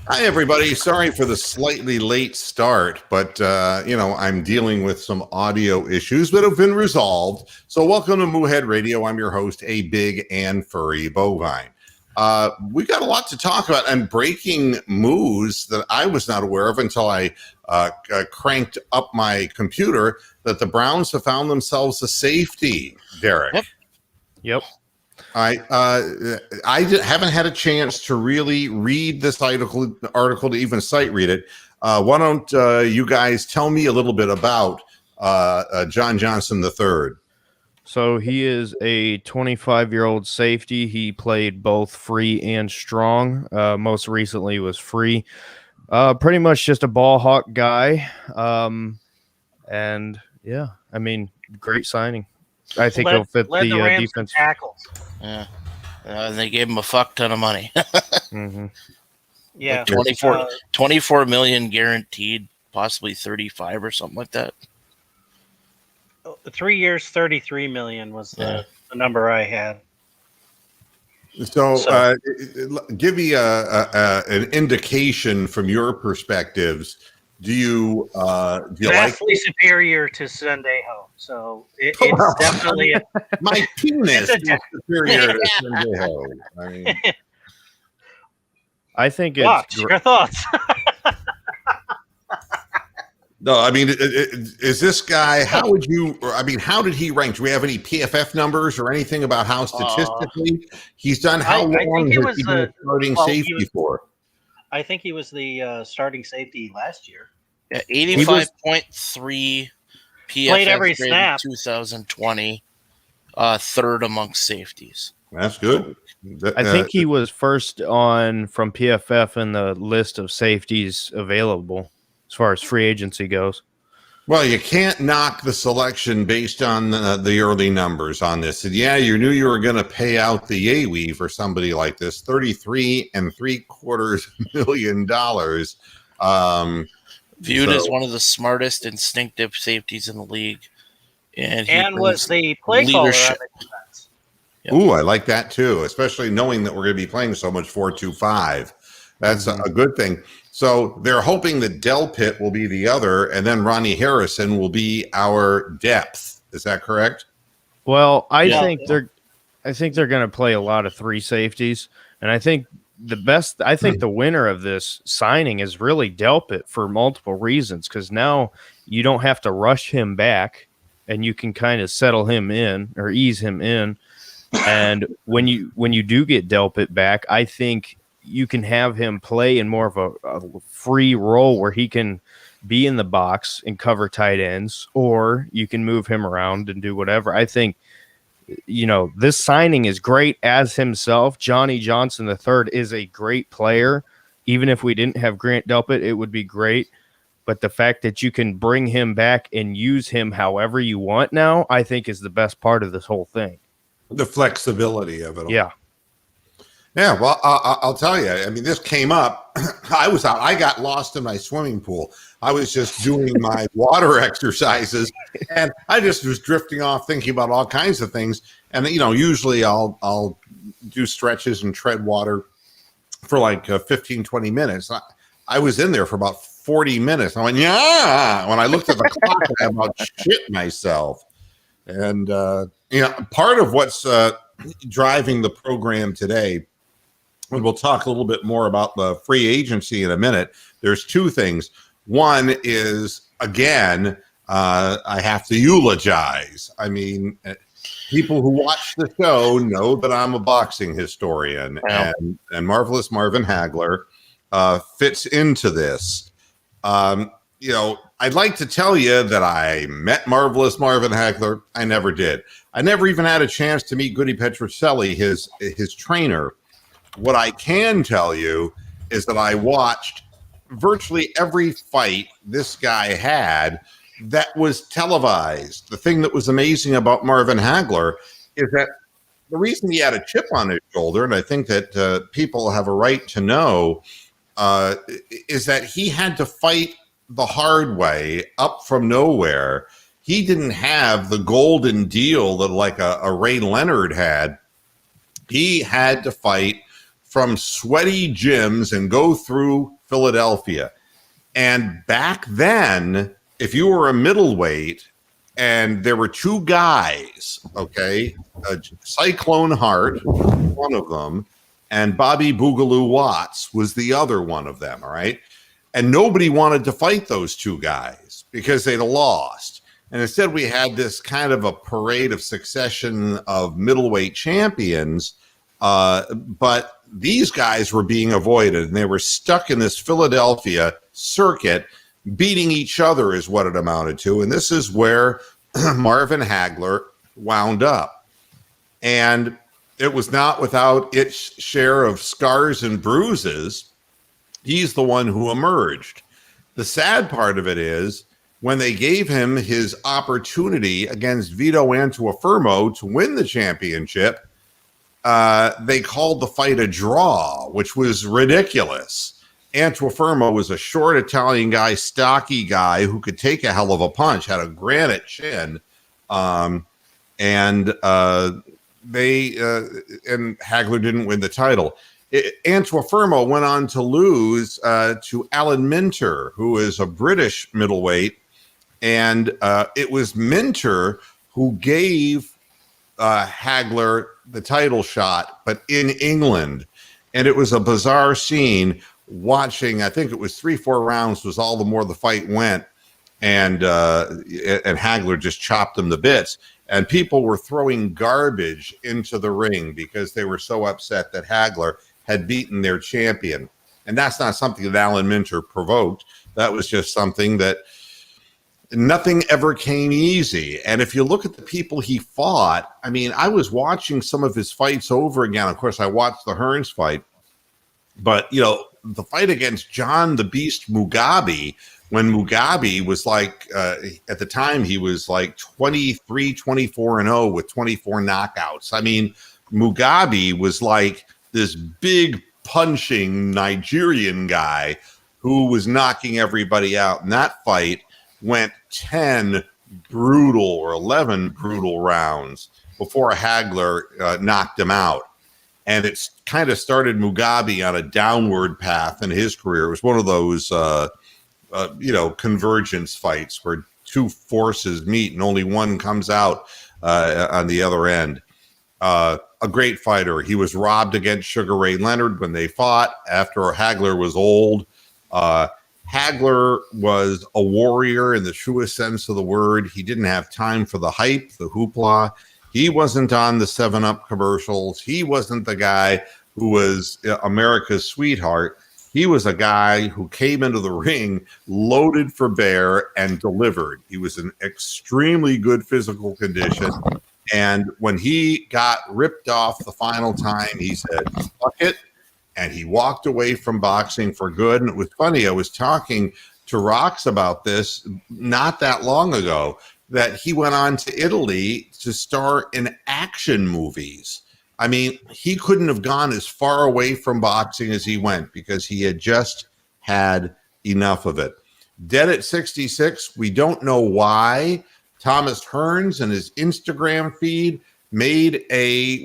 Hi, everybody. Sorry for the slightly late start, but, I'm dealing with some audio issues that have been resolved. So welcome to Moohead Radio. I'm your host, a big and furry bovine. We got a lot to talk about and breaking news that I was not aware of until I cranked up my computer, that the Browns have found themselves a safety, Derek. Yep. Haven't had a chance to really read this article to even sight read it. Why don't you guys tell me a little bit about John Johnson III? So he is a 25-year-old safety. He played both free and strong. Most recently was free. Pretty much just a ball hawk guy. And yeah, I mean, great signing. I think he'll fit the defense. Tackles. Yeah. They gave him a fuck ton of money. Mm-hmm. Yeah. Like 24 million guaranteed, possibly 35 or something like that. 3 years, 33 million was the number I had. So give me an indication from your perspectives. Do you vastly superior to Sendejo? So it's definitely my penis is superior to Sendejo. I mean, I think it's your thoughts. No, I mean, is this guy? How did he rank? Do we have any PFF numbers or anything about how statistically he's done? How long has he been starting safety for? I think he was the starting safety last year. Yeah, 85.3 PFF played every snap. 2020, third amongst safeties. That's good. I think he was first on from PFF in the list of safeties available as far as free agency goes. Well, you can't knock the selection based on the early numbers on this. And yeah, you knew you were going to pay out the AWE for somebody like this, $33.75 million. Viewed as one of the smartest instinctive safeties in the league. And was the play caller on the defense. Yep. Ooh, I like that too, especially knowing that we're going to be playing so much 4-2-5. That's a good thing. So they're hoping that Delpit will be the other, and then Ronnie Harrison will be our depth. Is that correct? Well, I think they're going to play a lot of three safeties, and I think the winner of this signing is really Delpit for multiple reasons, because now you don't have to rush him back, and you can kind of settle him in or ease him in. And when you do get Delpit back, I think you can have him play in more of a free role where he can be in the box and cover tight ends, or you can move him around and do whatever. I think, this signing is great as himself. Johnny Johnson III is a great player. Even if we didn't have Grant Delpit, it would be great. But the fact that you can bring him back and use him however you want now, I think is the best part of this whole thing. The flexibility of it all. Yeah. Yeah, well, I'll tell you. I mean, this came up. I was out. I got lost in my swimming pool. I was just doing my water exercises, and I just was drifting off, thinking about all kinds of things. And usually I'll do stretches and tread water for like 15, 20 minutes. I was in there for about 40 minutes. I went, yeah. When I looked at the clock, I about shit myself. And part of what's driving the program today. And we'll talk a little bit more about the free agency in a minute. There's two things. One is, again, I have to eulogize. I mean, people who watch the show know that I'm a boxing historian, and Marvelous Marvin Hagler fits into this. I'd like to tell you that I met Marvelous Marvin Hagler. I never did. I never even had a chance to meet Goody Petrocelli, his trainer. What I can tell you is that I watched virtually every fight this guy had that was televised. The thing that was amazing about Marvin Hagler is that the reason he had a chip on his shoulder, and I think that people have a right to know, is that he had to fight the hard way up from nowhere. He didn't have the golden deal that like a Ray Leonard had. He had to fight from sweaty gyms and go through Philadelphia. And back then, if you were a middleweight and there were two guys, okay, Cyclone Hart, one of them, and Bobby Boogaloo Watts was the other one of them, all right? And nobody wanted to fight those two guys because they'd lost. And instead, we had this kind of a parade of succession of middleweight champions, but these guys were being avoided, and they were stuck in this Philadelphia circuit. Beating each other is what it amounted to. And this is where Marvin Hagler wound up. And it was not without its share of scars and bruises. He's the one who emerged. The sad part of it is when they gave him his opportunity against Vito Antuofermo to win the championship, they called the fight a draw, which was ridiculous. Antuofermo was a short Italian guy, stocky guy who could take a hell of a punch, had a granite chin, and Hagler didn't win the title. Antuofermo went on to lose to Alan Minter, who is a British middleweight, and it was Minter who gave Hagler the title shot, but in England. And it was a bizarre scene watching. I think it was 3-4 rounds was all the more the fight went, and Hagler just chopped him to bits. And people were throwing garbage into the ring because they were so upset that Hagler had beaten their champion. And that's not something that Alan Minter provoked. That was just something that nothing ever came easy. And if you look at the people he fought, I mean, I was watching some of his fights over again. Of course, I watched the Hearns fight. But, you know, the fight against John the Beast Mugabe, when Mugabe was like, at the time, he was like 23-24-0 with 24 knockouts. I mean, Mugabe was like this big punching Nigerian guy who was knocking everybody out. And that fight went 10 brutal or 11 brutal rounds before Hagler knocked him out. And it's kind of started Mugabe on a downward path in his career. It was one of those, convergence fights where two forces meet and only one comes out on the other end. A great fighter. He was robbed against Sugar Ray Leonard when they fought after Hagler was old. Hagler was a warrior in the truest sense of the word. He didn't have time for the hype, the hoopla. He wasn't on the 7-Up commercials. He wasn't the guy who was America's sweetheart. He was a guy who came into the ring loaded for bear and delivered. He was in extremely good physical condition. And when he got ripped off the final time, he said, fuck it. And he walked away from boxing for good. And it was funny. I was talking to Rox about this not that long ago, that he went on to Italy to star in action movies. I mean, he couldn't have gone as far away from boxing as he went because he had just had enough of it. Dead at 66, we don't know why. Thomas Hearns and his Instagram feed made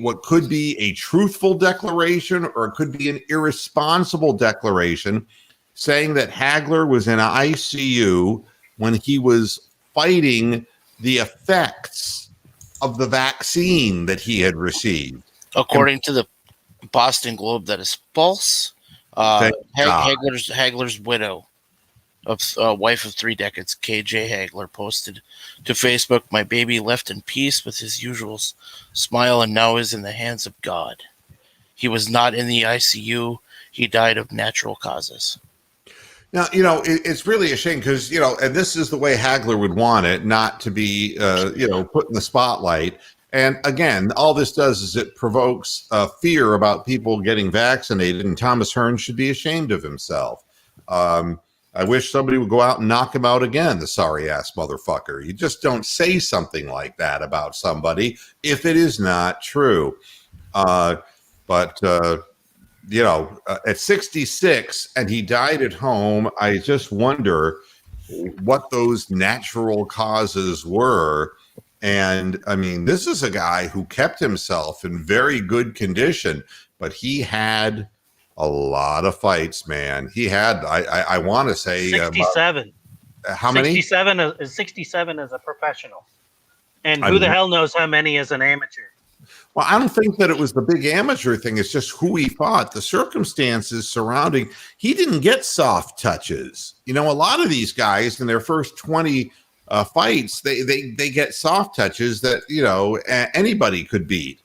what could be a truthful declaration or it could be an irresponsible declaration saying that Hagler was in ICU when he was fighting the effects of the vaccine that he had received. According to the Boston Globe, that is false. Hagler's widow, wife of 3 decades, KJ Hagler, posted to Facebook, "My baby left in peace with his usual smile and now is in the hands of God. He was not in the ICU. He died of natural causes." Now, it's really a shame because, and this is the way Hagler would want it, not to be, put in the spotlight. And again, all this does is it provokes fear about people getting vaccinated, and Thomas Hearns should be ashamed of himself. I wish somebody would go out and knock him out again, the sorry-ass motherfucker. You just don't say something like that about somebody if it is not true. At 66 and he died at home, I just wonder what those natural causes were. And I mean, this is a guy who kept himself in very good condition, but he had a lot of fights, man. He had, I want to say, 67. How many? 67 as a professional. And I who the mean- hell knows how many as an amateur? Well, I don't think that it was the big amateur thing. It's just who he fought, the circumstances surrounding. He didn't get soft touches. You know, a lot of these guys in their first 20 fights, they get soft touches that, you know, anybody could beat.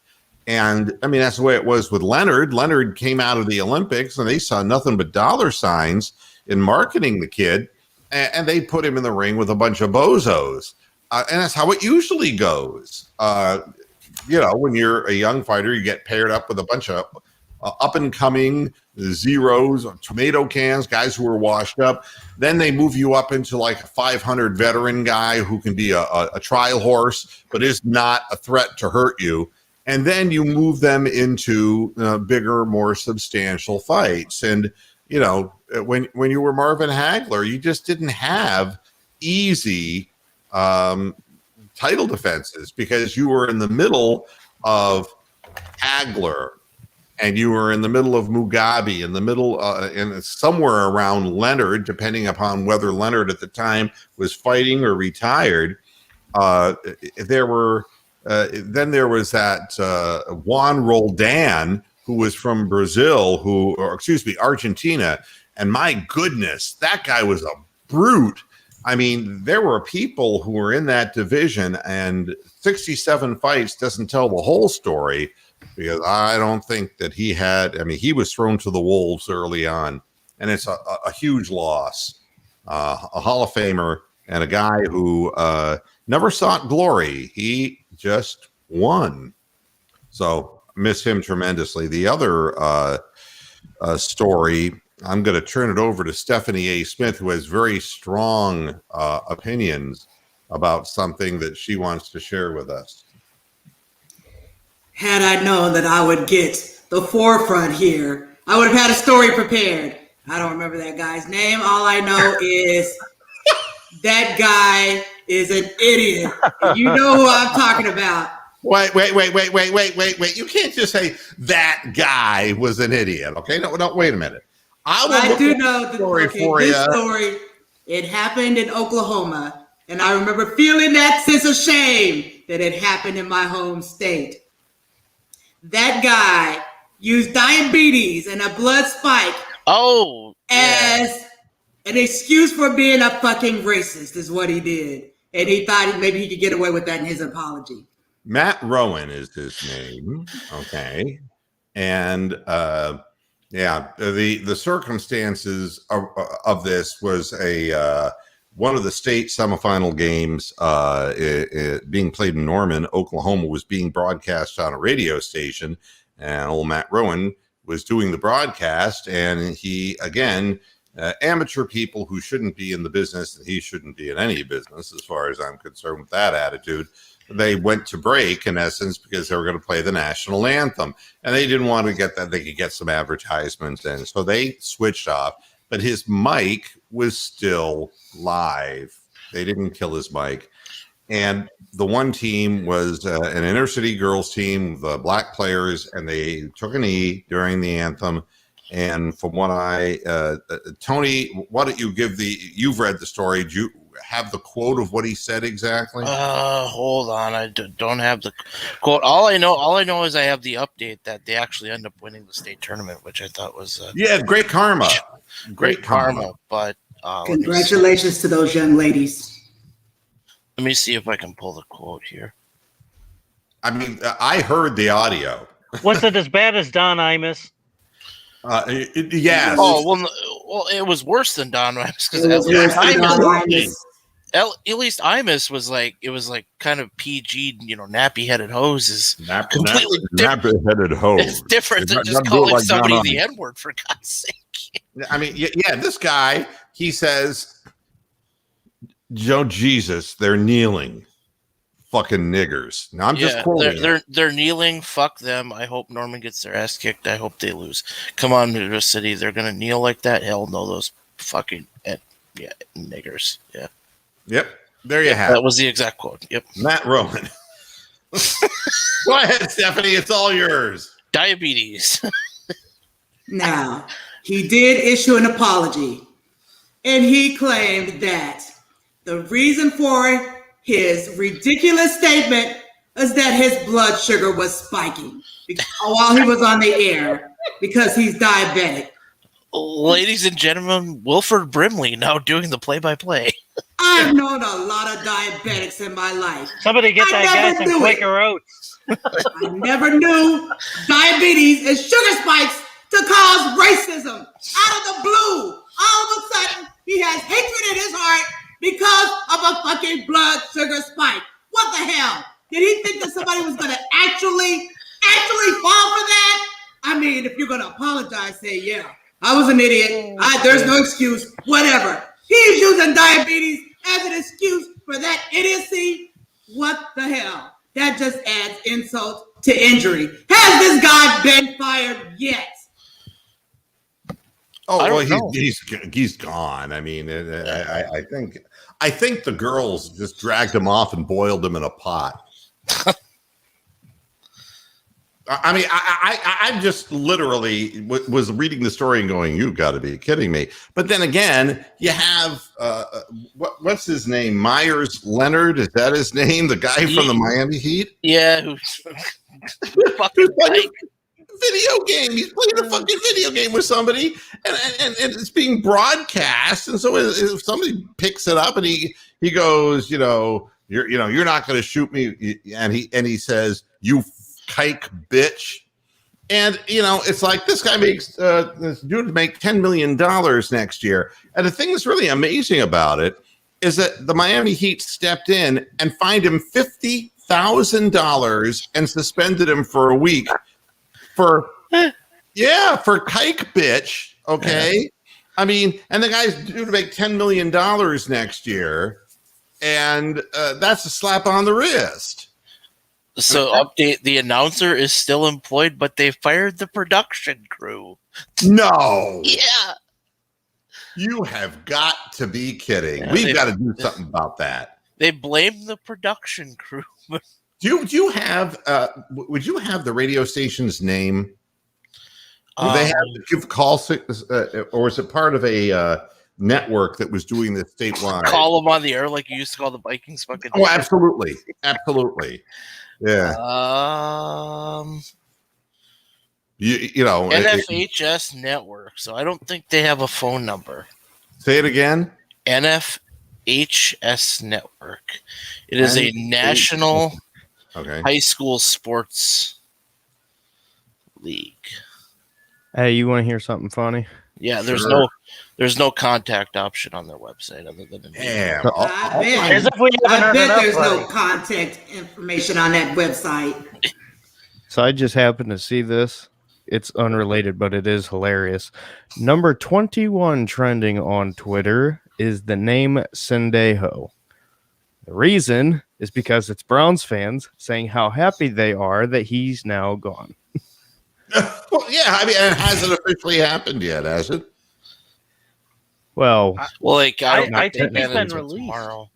And I mean, that's the way it was with Leonard. Leonard came out of the Olympics and they saw nothing but dollar signs in marketing the kid. And they put him in the ring with a bunch of bozos. And that's how it usually goes. You know, when you're a young fighter, you get paired up with a bunch of up and coming zeros, tomato cans, guys who are washed up. Then they move you up into like a 500 veteran guy who can be a trial horse, but is not a threat to hurt you. And then you move them into bigger, more substantial fights. And, you know, when you were Marvin Hagler, you just didn't have easy title defenses because you were in the middle of Hagler and you were in the middle of Mugabe, in the middle and somewhere around Leonard, depending upon whether Leonard at the time was fighting or retired. There were then there was that Juan Roldan, who was from Brazil, Argentina, and my goodness, that guy was a brute. I mean, there were people who were in that division, and 67 fights doesn't tell the whole story because I don't think that he had. I mean, he was thrown to the wolves early on, and it's a huge loss. A Hall of Famer and a guy who never sought glory. He just won. So miss him tremendously. The other story, I'm going to turn it over to Stephanie A. Smith, who has very strong opinions about something that she wants to share with us. Had I known that I would get the forefront here, I would have had a story prepared. I don't remember that guy's name. All I know is that guy is an idiot. And you know who I'm talking about. Wait. You can't just say that guy was an idiot. Okay. No, wait a minute. I do know the story for this you. story. It happened in Oklahoma, and I remember feeling that sense of shame that it happened in my home state. That guy used diabetes and a blood spike as an excuse for being a fucking racist is what he did. And he thought maybe he could get away with that in his apology. Matt Rowan is his name. Okay. And the circumstances of this was one of the state semifinal games being played in Norman, Oklahoma, was being broadcast on a radio station, and old Matt Rowan was doing the broadcast, and he, again, amateur people who shouldn't be in the business, and he shouldn't be in any business as far as I'm concerned with that attitude. They went to break, in essence, because they were going to play the national anthem, and they didn't want to get that. They could get some advertisements in, so they switched off, but his mic was still live. They didn't kill his mic. And the one team was an inner city girls team, the black players, and they took a knee during the anthem. And from what Tony, why don't you you've read the story. Do you have the quote of what he said exactly? Hold on. I don't have the quote. All I know is I have the update that they actually end up winning the state tournament, which I thought was great karma. Great karma. But congratulations to those young ladies. Let me see if I can pull the quote here. I mean, I heard the audio. Was it as bad as Don Imus? Yes. Oh well, it was worse than Don Imus because at least Imus was like kind of PG, nappy headed hoses. Completely nappy-headed hose. It's different than just calling somebody the N-word, for God's sake. I mean, this guy, he says, Jesus, they're kneeling. Fucking niggers. Now I'm just quoting. They're kneeling. Fuck them. I hope Norman gets their ass kicked. I hope they lose. Come on, New City. They're gonna kneel like that. Hell no, those fucking niggers. Yeah. Yep. There you have it. That was the exact quote. Yep. Matt Rowan. Go ahead, Stephanie. It's all yours. Diabetes. Now, he did issue an apology, and he claimed that the reason for his ridiculous statement is that his blood sugar was spiking while he was on the air because he's diabetic. Ladies and gentlemen, Wilford Brimley now doing the play-by-play. I've known a lot of diabetics in my life. Somebody get I that guy never some knew it. Quaker Oats. I never knew diabetes and sugar spikes to cause racism. Out of the blue, all of a sudden, he has hatred in his heart because of a fucking blood sugar spike. What the hell? Did he think that somebody was going to actually fall for that? I mean, if you're going to apologize, say, yeah, I was an idiot. There's no excuse. Whatever. He's using diabetes as an excuse for that idiocy. What the hell? That just adds insult to injury. Has this guy been fired yet? Oh, I well, don't know. he's gone. I mean, I think the girls just dragged him off and boiled him in a pot. I mean, I just literally was reading the story and going, "You've got to be kidding me!" But then again, you have what's his name? Myers Leonard, is that his name? The guy from the Miami Heat? Yeah, who's fucking like, Video game. He's playing a fucking video game with somebody, and it's being broadcast. And so if somebody picks it up and he goes, you're not going to shoot me, and he says, "You kike bitch," and it's like this guy makes this dude make $10 million next year. And the thing that's really amazing about it is that the Miami Heat stepped in and fined him $50,000 and suspended him for a week. For kike bitch, okay? I mean, and the guy's due to make $10 million next year, and that's a slap on the wrist. So update, the announcer is still employed, but they fired the production crew. No. Yeah. You have got to be kidding. Yeah, We've got to do something about that. They blame the production crew. Do you have would you have the radio station's name? Do they have to give call or is it part of a network that was doing this statewide? Call them on the air like you used to call the Vikings fucking. Oh, absolutely. Absolutely. Yeah. NFHS network. So I don't think they have a phone number. Say it again. NFHS network. It is a national high school sports league. Hey, you want to hear something funny? Yeah, there's Sure. no contact option on their website other than Damn. As if we haven't I heard bet enough, there's no buddy. contact information on that website. So I just happened to see this. It's unrelated, but it is hilarious. Number 21 trending on Twitter is the name Sendejo. The reason is because it's Browns fans saying how happy they are that he's now gone. Well, yeah, I mean, it hasn't officially happened yet, has it? Well, like I think think he's been released. tomorrow.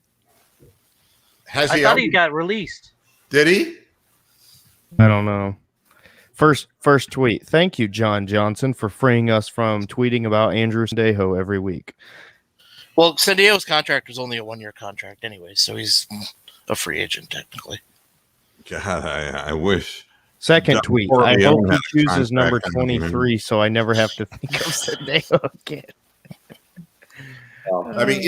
Has I he? thought he got released. Did he? I don't know. First tweet. Thank you, John Johnson, for freeing us from tweeting about Andrew Sendejo every week. Well, Sendio's contract was only a 1-year contract anyway, so he's a free agent technically. God, I wish. Second John tweet. Corleone I hope had he a chooses number contract on him. 23 so I never have to think of Sendejo again. I mean,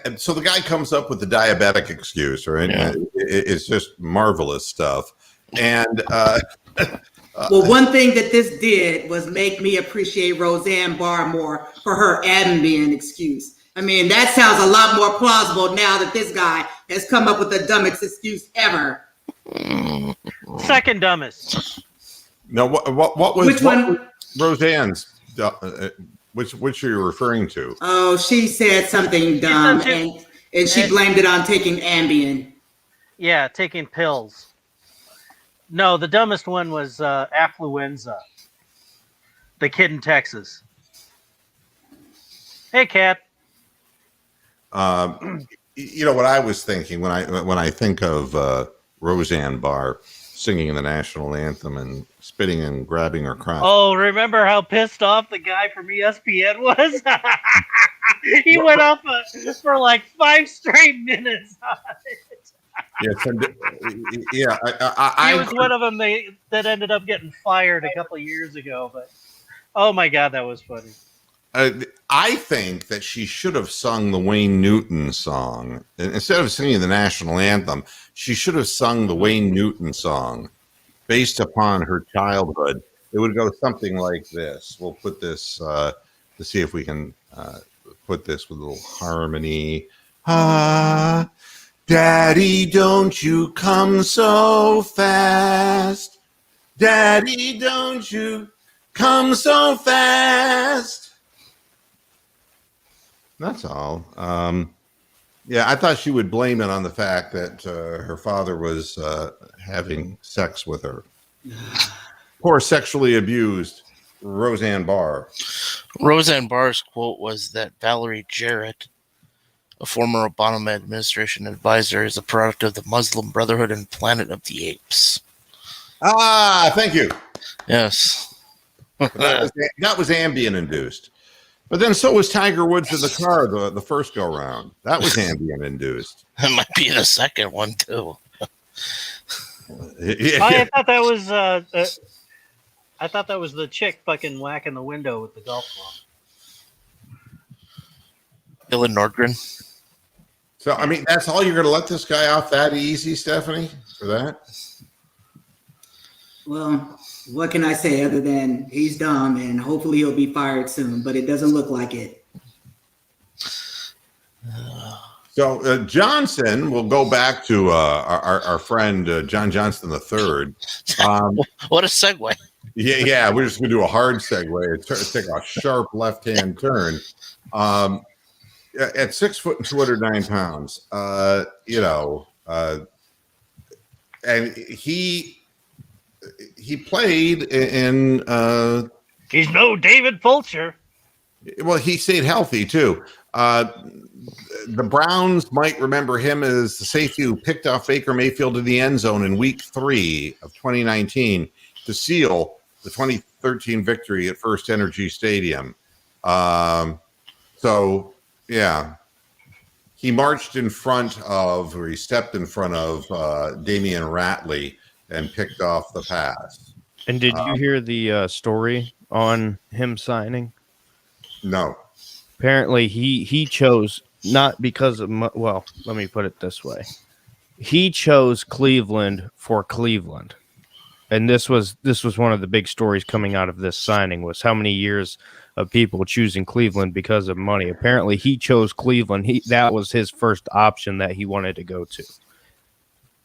and so the guy comes up with the diabetic excuse, right? Yeah. It's just marvelous stuff. And Well, one thing that this did was make me appreciate Roseanne Barr more for her Ambien excuse. I mean, that sounds a lot more plausible now that this guy has come up with the dumbest excuse ever. Second dumbest. no, what was Which one? Roseanne's? Which are you referring to? Oh, she said something dumb, said and she blamed it on taking Ambien. Yeah, taking pills. No, the dumbest one was affluenza. The kid in Texas. Hey, Cat. You know what I was thinking when I think of Roseanne Barr. singing the national anthem and spitting and grabbing her crotch. Oh, remember how pissed off the guy from ESPN was? He went off for like 5 straight minutes. Yes, and, He was one of them that ended up getting fired a couple of years ago. But oh my god, that was funny. I think that she should have sung the Wayne Newton song instead of singing the national anthem. She should have sung the Wayne Newton song based upon her childhood. It would go something like this. We'll put this to see if we can put this with a little harmony. Ah, Daddy, don't you come so fast. Daddy, don't you come so fast. That's all. Yeah, I thought she would blame it on the fact that her father was having sex with her. Poor sexually abused Roseanne Barr. Roseanne Barr's quote was that Valerie Jarrett, a former Obama administration advisor, is a product of the Muslim Brotherhood and Planet of the Apes. Ah, thank you. Yes. That was Ambien induced. But then so was Tiger Woods in the car the first go round. That was Ambien induced. That might be the second one too. Yeah. I thought that was the chick fucking whacking the window with the golf club. Dylan Nordgren. So, I mean, that's all you're going to let this guy off that easy, Stephanie, for that? Well, what can I say other than he's dumb and hopefully he'll be fired soon, but it doesn't look like it. So Johnson, we'll go back to our friend John Johnson III. What a segue. Yeah, we're just going to do a hard segue. Take a sharp left-hand turn. At 6 foot and 209 pounds, and he played in. He's no David Fulcher. Well, he stayed healthy too. The Browns might remember him as the safety who picked off Baker Mayfield in the end zone in Week 3 of 2019 to seal the 2013 victory at First Energy Stadium. So, yeah, he marched in front of, or he stepped in front of Damian Ratley and picked off the pass. And did you hear the story on him signing? No. Apparently, he chose not because of well, let me put it this way: he chose Cleveland for Cleveland, and this was one of the big stories coming out of this signing was how many years of people choosing Cleveland because of money. Apparently, he chose Cleveland. That was his first option that he wanted to go to.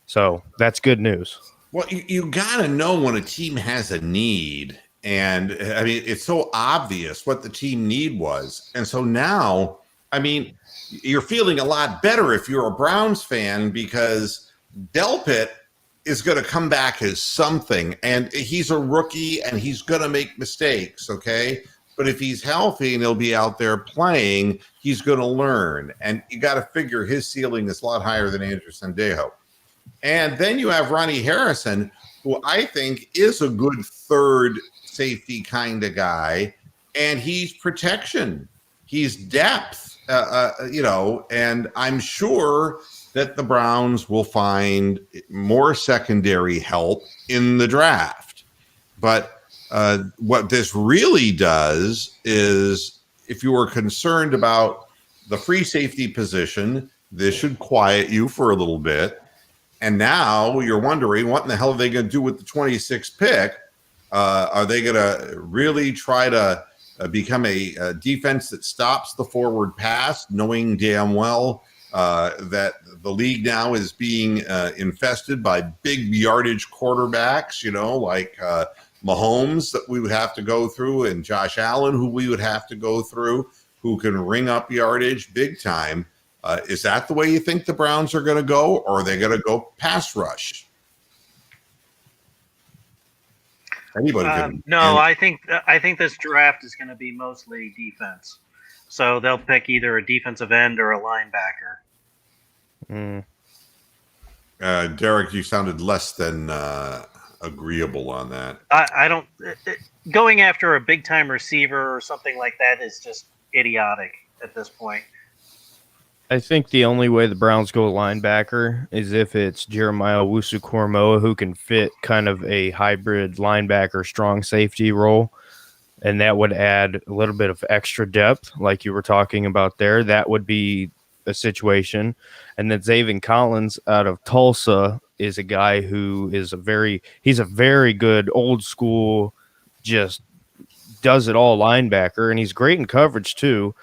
So that's good news. Well, you got to know when a team has a need. And I mean, it's so obvious what the team need was. And so now, I mean, you're feeling a lot better if you're a Browns fan because Delpit is going to come back as something. And he's a rookie and he's going to make mistakes, okay? But if he's healthy and he'll be out there playing, he's going to learn. And you got to figure his ceiling is a lot higher than Andrew Sendejo. And then you have Ronnie Harrison, who I think is a good third safety kind of guy, and he's protection. He's depth, and I'm sure that the Browns will find more secondary help in the draft. But what this really does is if you were concerned about the free safety position, this should quiet you for a little bit. And now you're wondering, what in the hell are they going to do with the 26th pick? Are they going to really try to become a defense that stops the forward pass, knowing damn well that the league now is being infested by big yardage quarterbacks, like Mahomes that we would have to go through and Josh Allen, who we would have to go through, who can ring up yardage big time. Is that the way you think the Browns are going to go, or are they going to go pass rush? Anybody can. No, I think this draft is going to be mostly defense. So they'll pick either a defensive end or a linebacker. Derek, you sounded less than agreeable on that. I don't. Going after a big time receiver or something like that is just idiotic at this point. I think the only way the Browns go linebacker is if it's Jeremiah Owusu-Koramoah, who can fit kind of a hybrid linebacker strong safety role, and that would add a little bit of extra depth, like you were talking about there. That would be a situation. And then Zaven Collins out of Tulsa is a guy who is he's a very good old school, just does it all linebacker, and he's great in coverage too.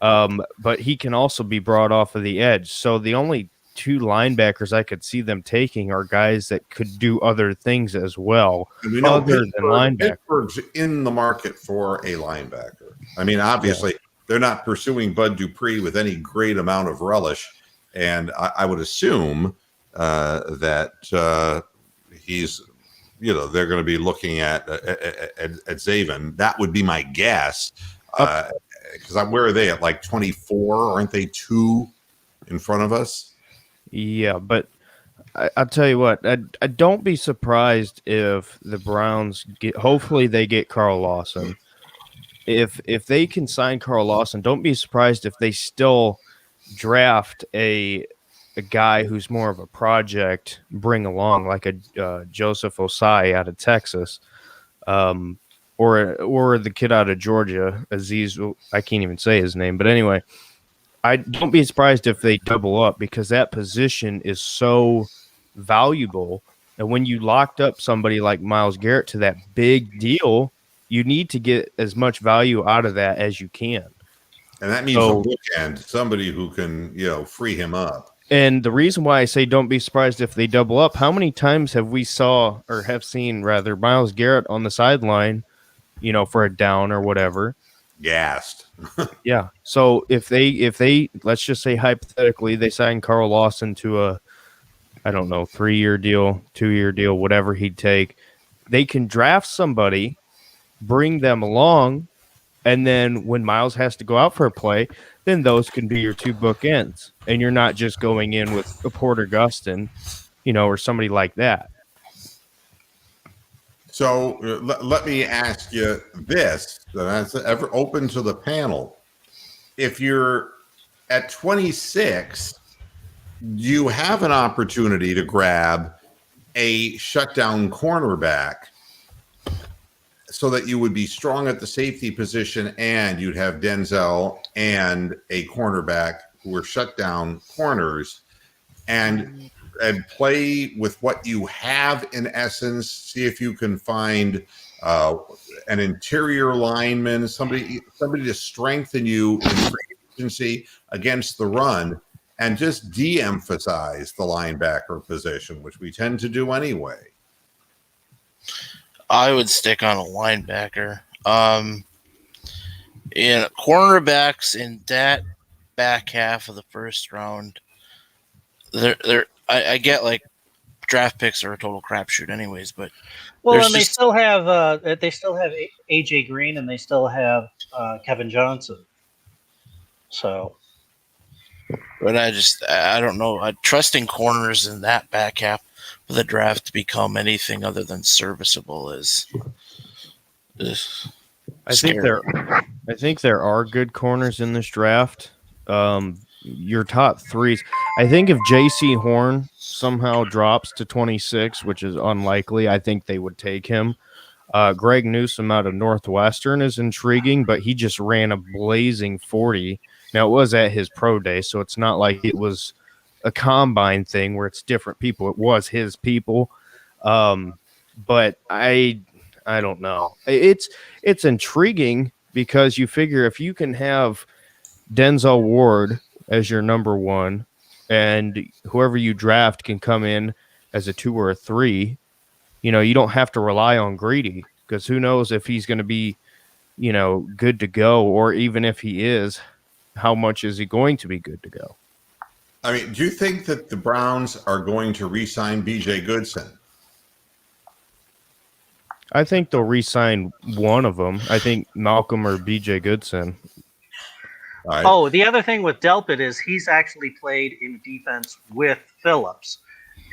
But he can also be brought off of the edge. So the only two linebackers I could see them taking are guys that could do other things as well, And we know other than linebacker. Pittsburgh's in the market for a linebacker. I mean, obviously, they're not pursuing Bud Dupree with any great amount of relish. And I would assume that he's, they're going to be looking at Zaven. That would be my guess. Because where are they at, like 24? Aren't they 2 in front of us? Yeah, but I'll tell you what, I don't be surprised if the Browns hopefully they get Carl Lawson. If they can sign Carl Lawson, don't be surprised if they still draft a guy who's more of a project, bring along like a Joseph Osai out of Texas. Or the kid out of Georgia, Aziz. I can't even say his name, but anyway, I don't be surprised if they double up because that position is so valuable. And when you locked up somebody like Myles Garrett to that big deal, you need to get as much value out of that as you can. And that means a bookend, somebody who can, free him up. And the reason why I say don't be surprised if they double up, how many times have we seen Myles Garrett on the sideline, for a down or whatever? Gassed. Yeah. So if they let's just say hypothetically they sign Carl Lawson to a 3-year deal, 2-year deal, whatever he'd take, they can draft somebody, bring them along, and then when Myles has to go out for a play, then those can be your 2 bookends, and you're not just going in with a Porter Gustin, or somebody like that. So let me ask you this, that's ever open to the panel. If you're at 26, you have an opportunity to grab a shutdown cornerback so that you would be strong at the safety position and you'd have Denzel and a cornerback who are shutdown corners and play with what you have in essence. See if you can find an interior lineman, somebody to strengthen you in free agency against the run, and just de-emphasize the linebacker position, which we tend to do anyway. I would stick on a linebacker. In cornerbacks in that back half of the first round, I get like draft picks are a total crapshoot, anyways. But they still have AJ Green and they still have Kevin Johnson. So, but I don't know. Trusting corners in that back half of the draft to become anything other than serviceable is I think there are good corners in this draft. Your top 3s. I think if J.C. Horn somehow drops to 26, which is unlikely, I think they would take him. Greg Newsome out of Northwestern is intriguing, but he just ran a blazing 40. Now, it was at his pro day, so it's not like it was a combine thing where it's different people. It was his people. But I don't know. It's intriguing because you figure if you can have Denzel Ward as your number 1, and whoever you draft can come in as a 2 or a 3, you don't have to rely on Greedy because who knows if he's going to be, good to go, or even if he is, how much is he going to be good to go? I mean, do you think that the Browns are going to re-sign BJ Goodson? I think they'll re-sign one of them. I think Malcolm or BJ Goodson. Right. Oh, the other thing with Delpit is he's actually played in defense with Phillips.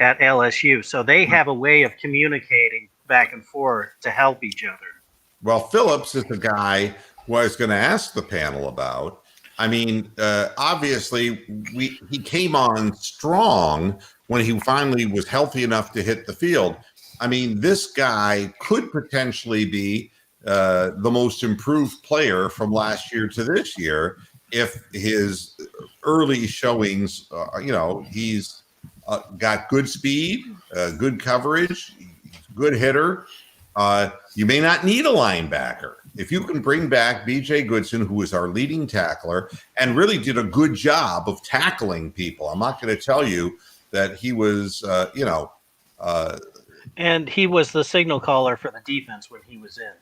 at LSU. So they have a way of communicating back and forth to help each other. Well, Phillips is the guy who I was going to ask the panel about. I mean, obviously, he came on strong when he finally was healthy enough to hit the field. I mean, this guy could potentially be the most improved player from last year to this year if his early showings, he's got good speed, good coverage, good hitter. You may not need a linebacker. If you can bring back B.J. Goodson, who is our leading tackler and really did a good job of tackling people. I'm not going to tell you that he was, and he was the signal caller for the defense when he was in.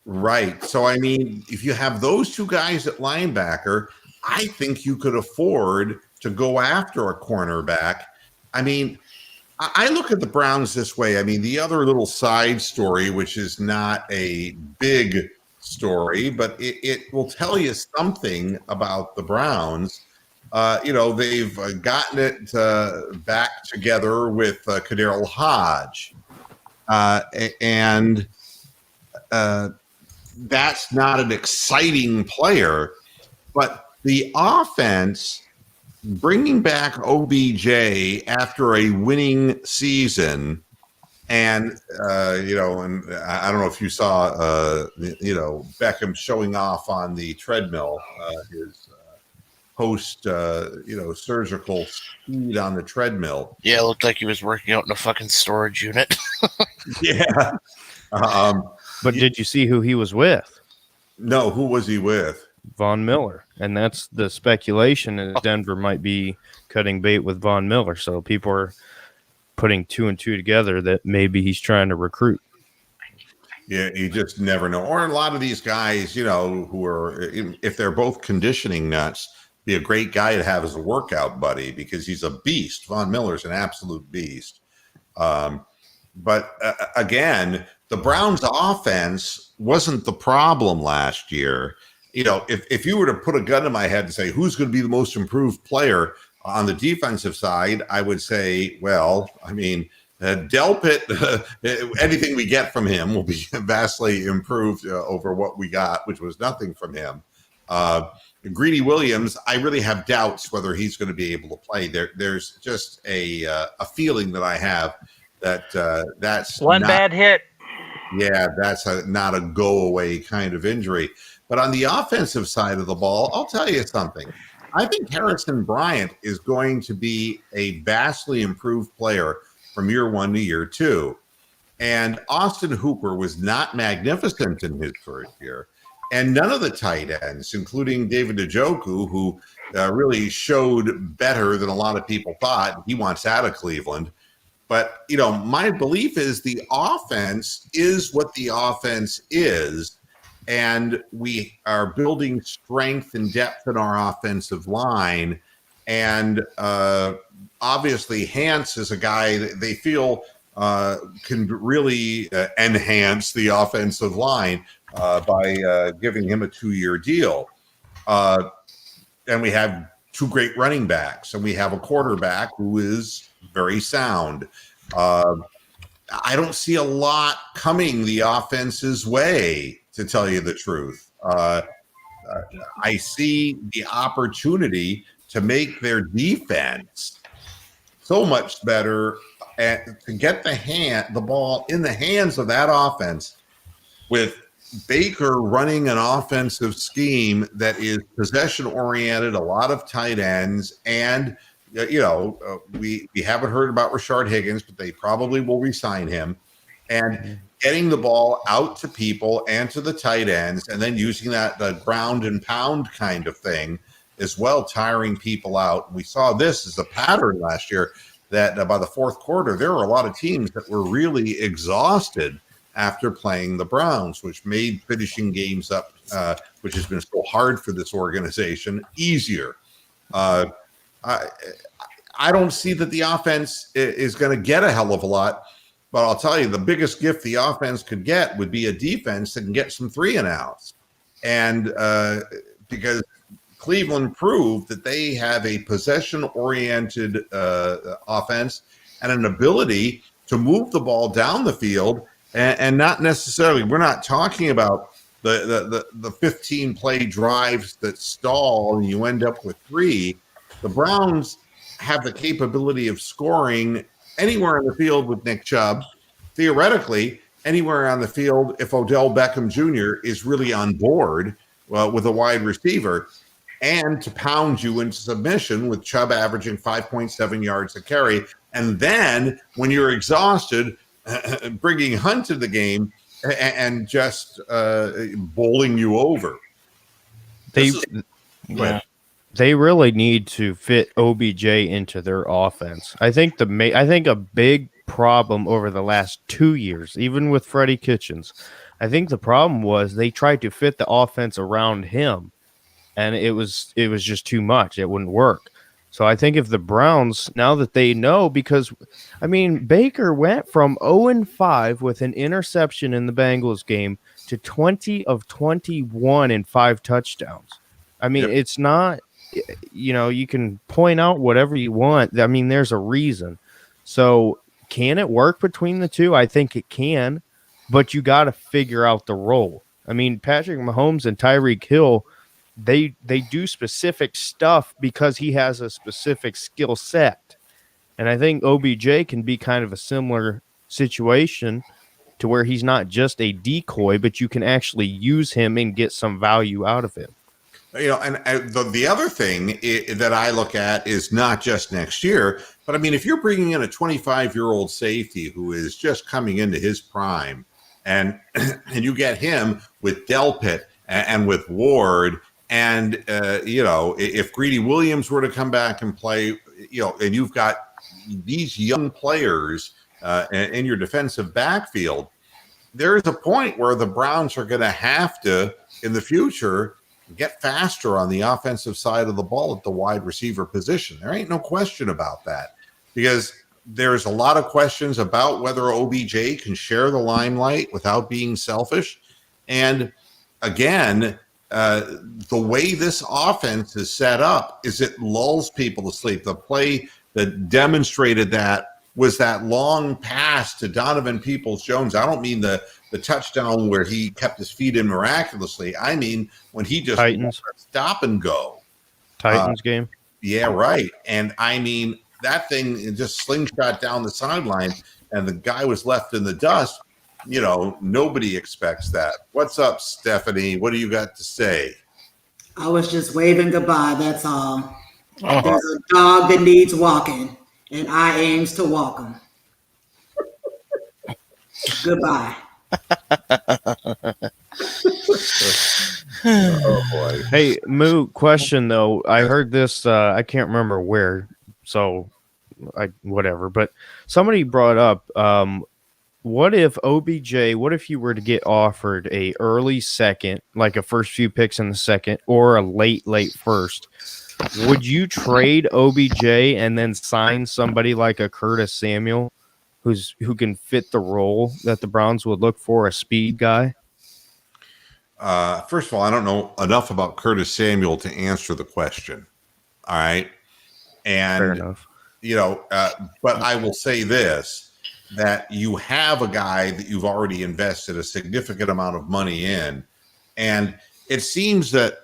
Right. So, I mean, if you have those two guys at linebacker, I think you could afford to go after a cornerback. I mean, I look at the Browns this way. I mean, the other little side story, which is not a big story, but it will tell you something about the Browns. They've gotten it back together with Kadarius Hodge. And that's not an exciting player, but the offense bringing back OBJ after a winning season, and and I don't know if you saw Beckham showing off on the treadmill, his post surgical speed on the treadmill. Yeah, it looked like he was working out in a fucking storage unit. Yeah. But did you see who he was with? No, who was he with? Von Miller. And that's the speculation is Denver might be cutting bait with Von Miller. So people are putting 2 and 2 together that maybe he's trying to recruit. Yeah, you just never know. Or a lot of these guys, who are, if they're both conditioning nuts, be a great guy to have as a workout buddy because he's a beast. Von Miller's an absolute beast. But again, the Browns offense wasn't the problem last year. If you were to put a gun to my head and say, who's going to be the most improved player on the defensive side, I would say, Delpit, anything we get from him will be vastly improved over what we got, which was nothing from him. Greedy Williams, I really have doubts whether he's going to be able to play. There's just a feeling that I have that that's bad hit. Yeah, that's not a go-away kind of injury. But on the offensive side of the ball, I'll tell you something. I think Harrison Bryant is going to be a vastly improved player from year 1 to year 2. And Austin Hooper was not magnificent in his first year. And none of the tight ends, including David Njoku, who really showed better than a lot of people thought. He wants out of Cleveland. But, my belief is the offense is what the offense is. And we are building strength and depth in our offensive line. And obviously, Hance is a guy that they feel can really enhance the offensive line by giving him a 2-year deal. And we have 2 great running backs, and we have a quarterback who is very sound. I don't see a lot coming the offense's way, to tell you the truth. I see the opportunity to make their defense so much better and to get the ball in the hands of that offense with Baker running an offensive scheme that is possession oriented, a lot of tight ends, and we haven't heard about Rashard Higgins, but they probably will re-sign him. And getting the ball out to people and to the tight ends, and then using the ground and pound kind of thing as well, tiring people out. We saw this as a pattern last year that by the fourth quarter, there were a lot of teams that were really exhausted after playing the Browns, which made finishing games up, which has been so hard for this organization, easier. I don't see that the offense is going to get a hell of a lot, but I'll tell you, the biggest gift the offense could get would be a defense that can get some 3-and-outs. And because Cleveland proved that they have a possession-oriented offense, and an ability to move the ball down the field, and not necessarily, we're not talking about the 15 play drives that stall and you end up with 3. The Browns have the capability of scoring anywhere on the field with Nick Chubb, theoretically anywhere on the field if Odell Beckham Jr. is really on board with a wide receiver, and to pound you into submission with Chubb averaging 5.7 yards a carry. And then when you're exhausted, bringing Hunt to the game and just bowling you over. They really need to fit OBJ into their offense. I think a big problem over the last 2 years, even with Freddie Kitchens, I think the problem was they tried to fit the offense around him, and it was just too much. It wouldn't work. So I think if the Browns, now that they know, because I mean, Baker went from 0-5 with an interception in the Bengals game to 20 of 21 and 5 touchdowns. I mean, It's not, you can point out whatever you want. I mean, there's a reason. So can it work between the two? I think it can, but you got to figure out the role. I mean, Patrick Mahomes and Tyreek Hill, they do specific stuff because he has a specific skill set. And I think OBJ can be kind of a similar situation to where he's not just a decoy, but you can actually use him and get some value out of him. And the other thing that I look at is not just next year, but I mean, if you're bringing in a 25-year-old safety who is just coming into his prime, and you get him with Delpit and with Ward, and if Greedy Williams were to come back and play, and you've got these young players in your defensive backfield, there's a point where the Browns are going to have to, in the future, get faster on the offensive side of the ball at the wide receiver position. There ain't no question about that, because there's a lot of questions about whether OBJ can share the limelight without being selfish. And again, the way this offense is set up is it lulls people to sleep. The play that demonstrated that was that long pass to Donovan Peoples-Jones. I don't mean the touchdown where he kept his feet in miraculously. I mean when he just stop and go. Titans game. Yeah, right. And I mean, that thing just slingshot down the sideline, and the guy was left in the dust. Nobody expects that. What's up, Stephanie? What do you got to say? I was just waving goodbye, that's all. There's a dog that needs walking, and I aims to walk him. Goodbye. Oh boy. Hey, Moo, question though. I heard this, I can't remember where, so whatever, but somebody brought up, what if you were to get offered a early second, like a first few picks in the second, or a late first? Would you trade OBJ and then sign somebody like a Curtis Samuel who can fit the role that the Browns would look for, a speed guy? First of all, I don't know enough about Curtis Samuel to answer the question. All right. And, fair enough. But I will say this, that you have a guy that you've already invested a significant amount of money in. And it seems that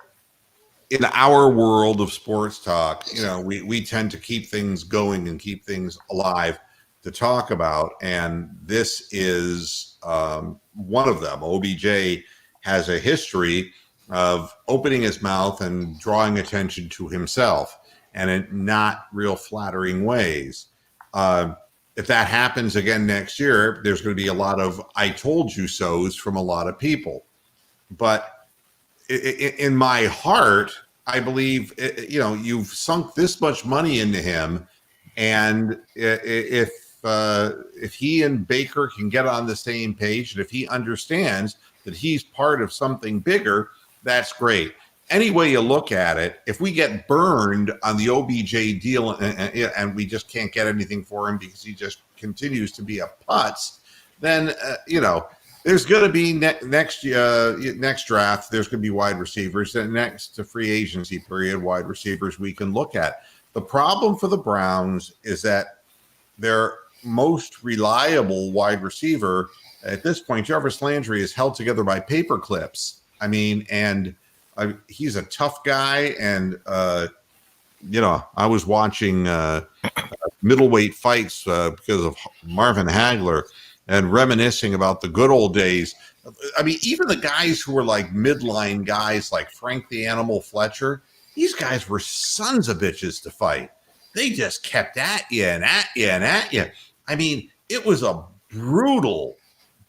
in our world of sports talk, we tend to keep things going and keep things alive to talk about. And this is one of them. OBJ has a history of opening his mouth and drawing attention to himself, and in not real flattering ways. If that happens again next year, there's going to be a lot of "I told you so"s from a lot of people. But in my heart, I believe you've sunk this much money into him, and if he and Baker can get on the same page, and if he understands that he's part of something bigger, that's great. Any way you look at it, if we get burned on the OBJ deal and we just can't get anything for him because he just continues to be a putz, then there's going to be next draft. There's going to be wide receivers. Then next free agency period, wide receivers we can look at. The problem for the Browns is that they're most reliable wide receiver at this point, Jarvis Landry, is held together by paper clips. I mean, and he's a tough guy. And, I was watching middleweight fights because of Marvin Hagler and reminiscing about the good old days. I mean, even the guys who were like midline guys like Frank the Animal Fletcher, these guys were sons of bitches to fight. They just kept at you and at you and at you. I mean, it was a brutal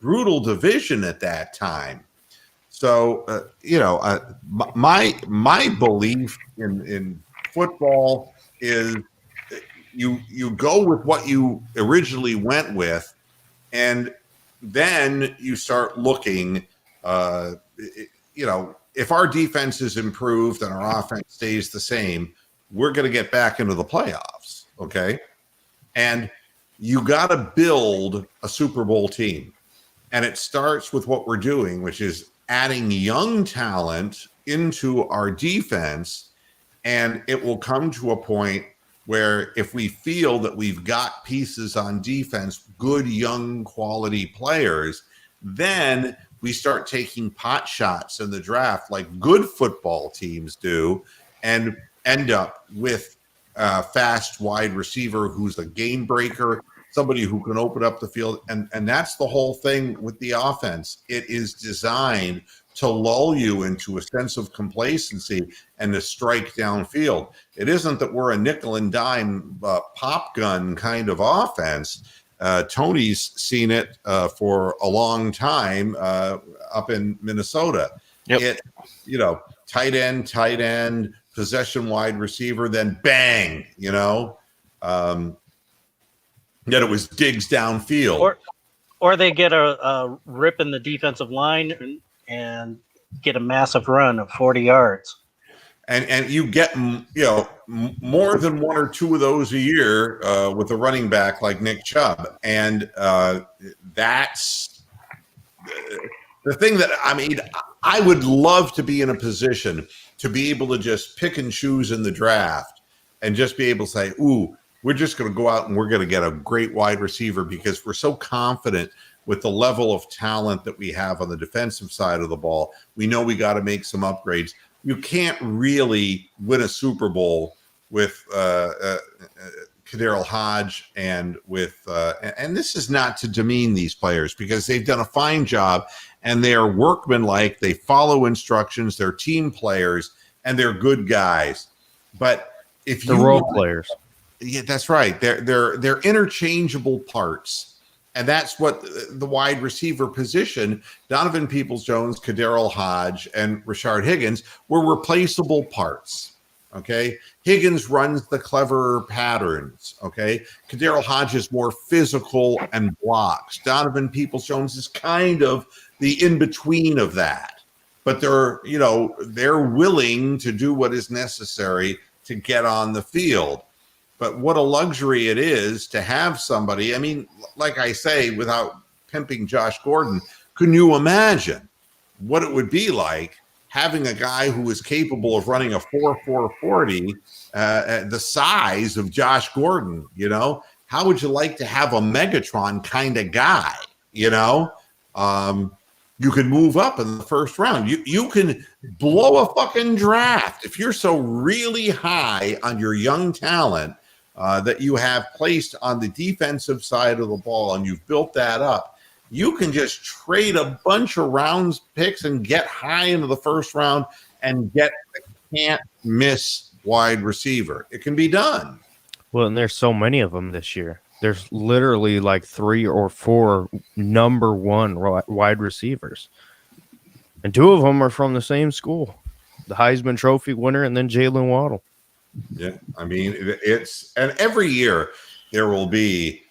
division at that time. So, my belief in football is you go with what you originally went with, and then you start looking, if our defense is improved and our offense stays the same, we're going to get back into the playoffs. Okay. And you got to build a Super Bowl team. And it starts with what we're doing, which is adding young talent into our defense. And it will come to a point where if we feel that we've got pieces on defense, good, young, quality players, then we start taking pot shots in the draft like good football teams do and end up with a fast wide receiver who's a game breaker, somebody who can open up the field. And that's the whole thing with the offense. It is designed to lull you into a sense of complacency and to strike downfield. It isn't that we're a nickel and dime pop gun kind of offense. Tony's seen it for a long time up in Minnesota. Yep. Tight end, possession wide receiver, then bang, then it was digs downfield. Or they get a rip in the defensive line and get a massive run of 40 yards. And you get, more than one or two of those a year with a running back like Nick Chubb. And that's the thing that, I would love to be in a position to be able to just pick and choose in the draft and just be able to say, ooh, we're just going to go out and we're going to get a great wide receiver because we're so confident with the level of talent that we have on the defensive side of the ball. We know we got to make some upgrades. You can't really win a Super Bowl with KhaDarel Hodge and with and this is not to demean these players because they've done a fine job and they are workmanlike. They follow instructions. They're team players and they're good guys. But if the role players, yeah, that's right. They're interchangeable parts. And that's what the wide receiver position, Donovan Peoples-Jones, KhaDarel Hodge, and Rashard Higgins were replaceable parts. Okay. Higgins runs the cleverer patterns. Okay. KhaDarel Hodge is more physical and blocks. Donovan Peoples-Jones is kind of the in-between of that. But they're willing to do what is necessary to get on the field. But what a luxury it is to have somebody. Like I say, without pimping Josh Gordon, can you imagine what it would be like having a guy who is capable of running a 4.40 the size of Josh Gordon? How would you like to have a Megatron kind of guy? You can move up in the first round. You can blow a fucking draft if you're so really high on your young talent that you have placed on the defensive side of the ball and you've built that up. You can just trade a bunch of rounds picks and get high into the first round and get a can't miss wide receiver. It can be done. Well, and there's so many of them this year. There's literally like 3 or 4 number one wide receivers. And 2 of them are from the same school. The Heisman Trophy winner and then Jalen Waddle. Yeah. And every year there will be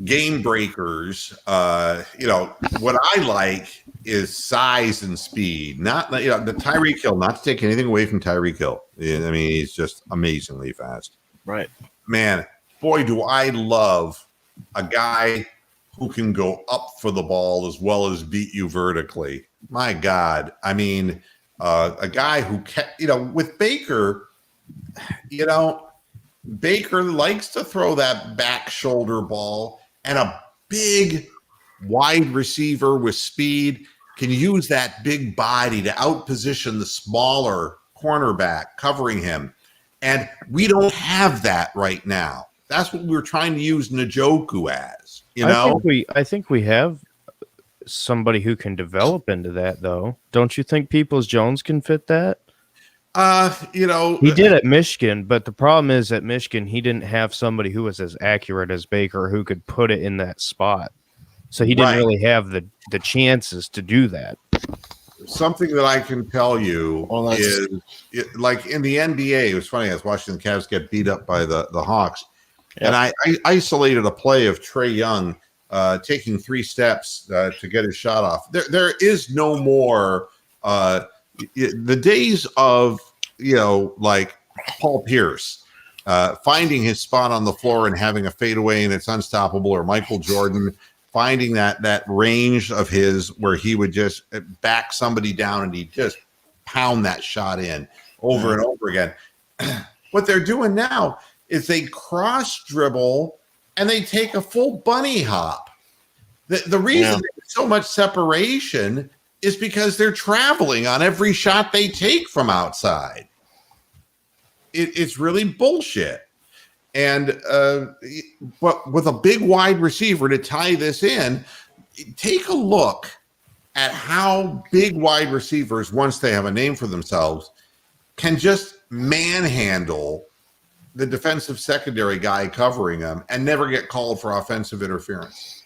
game breakers. What I like is size and speed, not the Tyreek Hill, not to take anything away from Tyreek Hill. He's just amazingly fast. Right. Man, boy, do I love a guy who can go up for the ball as well as beat you vertically. My God. A guy who, with Baker, Baker likes to throw that back shoulder ball, and a big wide receiver with speed can use that big body to outposition the smaller cornerback covering him. And we don't have that right now. That's what we're trying to use Njoku as, you know? I think we have somebody who can develop into that, though. Don't you think Peoples-Jones can fit that? You know, He did at Michigan, but the problem is at Michigan, he didn't have somebody who was as accurate as Baker who could put it in that spot. So he didn't really have the chances to do that. Something that I can tell you is, like in the NBA, it was funny. I was watching the Cavs get beat up by the Hawks, and I isolated a play of Trae Young taking 3 steps to get his shot off. There is no more the days of, you know, like Paul Pierce finding his spot on the floor and having a fadeaway and it's unstoppable, or Michael Jordan finding that range of his where he would just back somebody down and he'd just pound that shot in over and over again. What they're doing now is they cross dribble and they take a full bunny hop. The reason there's so much separation is because they're traveling on every shot they take from outside. It's really bullshit. And but with a big wide receiver to tie this in, take a look at how big wide receivers, once they have a name for themselves, can just manhandle the defensive secondary guy covering them and never get called for offensive interference.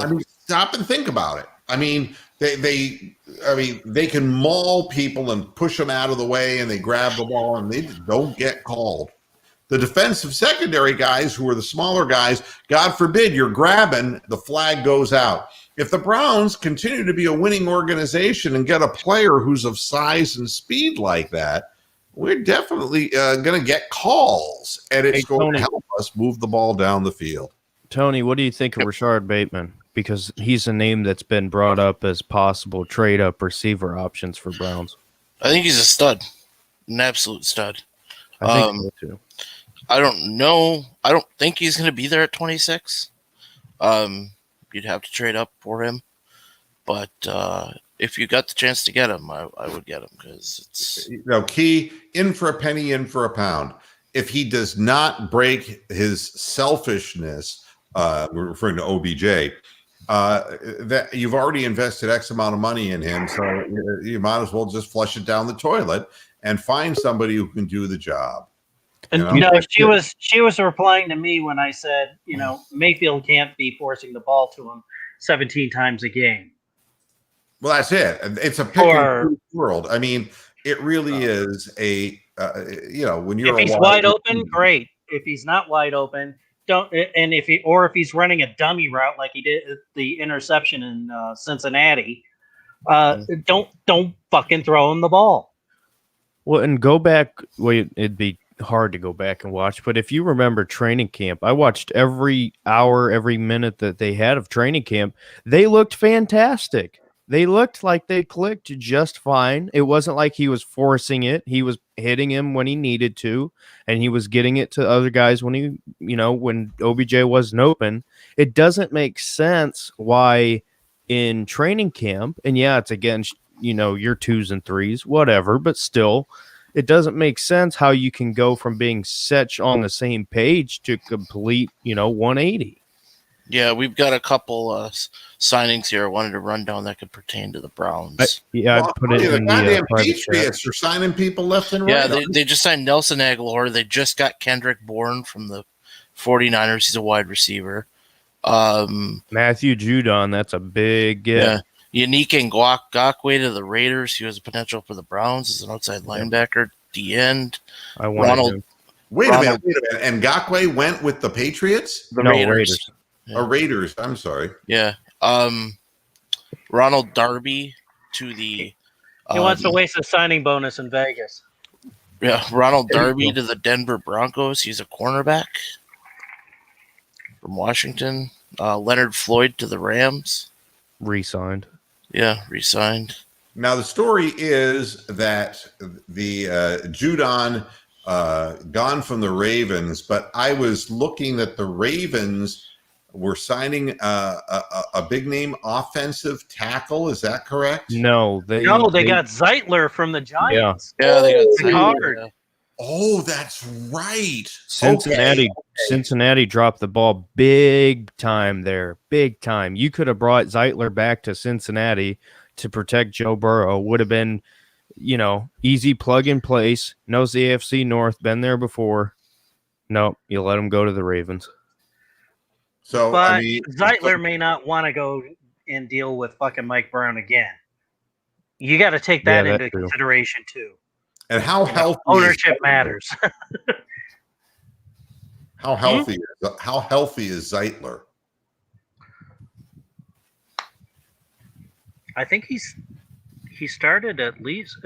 I mean, stop and think about it. I mean, they can maul people and push them out of the way, and they grab the ball and they just don't get called. The defensive secondary guys, who are the smaller guys, God forbid you're grabbing, the flag goes out. If the Browns continue to be a winning organization and get a player who's of size and speed like that, we're definitely going to get calls, and it's going to help us move the ball down the field. Tony, what do you think of Rashard Bateman? Because he's a name that's been brought up as possible trade-up receiver options for Browns. I think he's a stud, an absolute stud. I think so too. I don't know. I don't think he's going to be there at 26. You'd have to trade up for him. But if you got the chance to get him, I would get him, because it's... You know, key, in for a penny, in for a pound. If he does not break his selfishness, we're referring to OBJ, that you've already invested X amount of money in him, so you might as well just flush it down the toilet and find somebody who can do the job. And she was replying to me when I said, you know, Mayfield can't be forcing the ball to him 17 times a game. Well, that's it. It's a pick and choose world. I mean, it really is a you know, when you're, if he's wide open, great. If he's not wide open, don't. And if he's running a dummy route like he did the interception in Cincinnati, don't fucking throw him the ball. Well, and go back. Well, it'd be hard to go back and watch, but if you remember training camp, I watched every hour, every minute that they had of training camp. They looked fantastic. They looked like they clicked just fine. It wasn't like he was forcing it. He was hitting him when he needed to, and he was getting it to other guys when when OBJ wasn't open. It doesn't make sense why in training camp, and yeah, it's against, your 2s and 3s, whatever, but still, it doesn't make sense how you can go from being such on the same page to complete, 180. Yeah, we've got a couple signings here I wanted to run down that could pertain to the Browns. I'd put it in the goddamn Patriots are signing people left and right. Yeah, they just signed Nelson Aguilar. They just got Kendrick Bourne from the 49ers. He's a wide receiver. Matthew Judon, that's a big get. Yeah. Yannick Ngakoue to the Raiders. He was a potential for the Browns as an outside linebacker. The end. I wanted him. Wait a minute. And Ngakoue went with the Patriots? Raiders. Yeah. Raiders. I'm sorry. Yeah. Ronald Darby to the... he wants to waste a signing bonus in Vegas. Yeah, Ronald Darby to the Denver Broncos. He's a cornerback from Washington. Leonard Floyd to the Rams. Re-signed. Yeah, re-signed. Now, the story is that the Judon gone from the Ravens, but I was looking that the Ravens were signing a big name offensive tackle. Is that correct? No, they got Zeitler from the Giants. Yeah, they got Picard. yeah. Oh, that's right. Cincinnati. Okay. Cincinnati dropped the ball big time there. Big time. You could have brought Zeitler back to Cincinnati to protect Joe Burrow. Would have been, easy plug and place. Knows the AFC North. Been there before. Nope. You let him go to the Ravens. So, But I mean, Zeitler may not want to go and deal with fucking Mike Brown again. You got to take that Yeah, into that's true. consideration too. and how healthy Ownership is, matters. How healthy is Zeitler? I think he started at least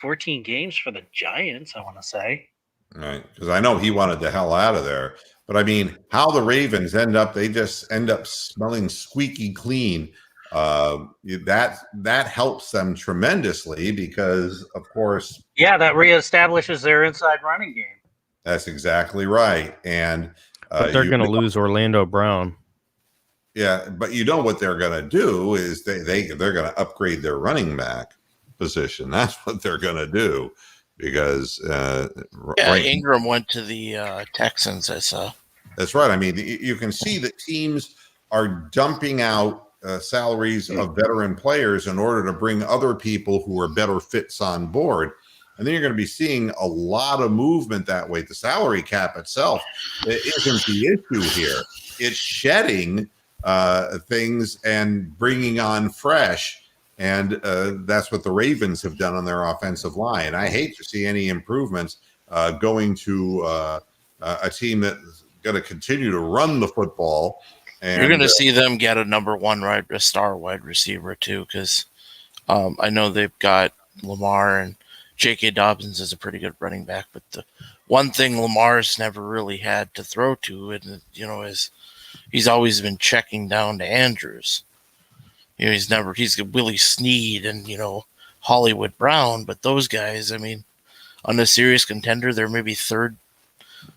14 games for the Giants, I want to say. Right, because I know he wanted the hell out of there. But I mean, how the Ravens they just end up smelling squeaky clean. That helps them tremendously because, of course, Yeah, that reestablishes their inside running game. that's exactly right. And But they're going to lose Orlando Brown. Yeah, but you know what they're going to do is they're going to upgrade their running back position. That's what they're going to do because Ingram went to the Texans. I saw. That's right. I mean, you can see that teams are dumping out salaries of veteran players in order to bring other people who are better fits on board. And then you're going to be seeing a lot of movement that way. The salary cap itself isn't the issue here. It's shedding things and bringing on fresh. And that's what the Ravens have done on their offensive line. I hate to see any improvements going to a team that's going to continue to run the football. And you're going to see them get a star wide receiver too, because I know they've got Lamar and J.K. Dobbins is a pretty good running back. But the one thing Lamar's never really had to throw to, and is he's always been checking down to Andrews. He's Willie Snead and Hollywood Brown, but those guys, I mean, on a serious contender, they're maybe third,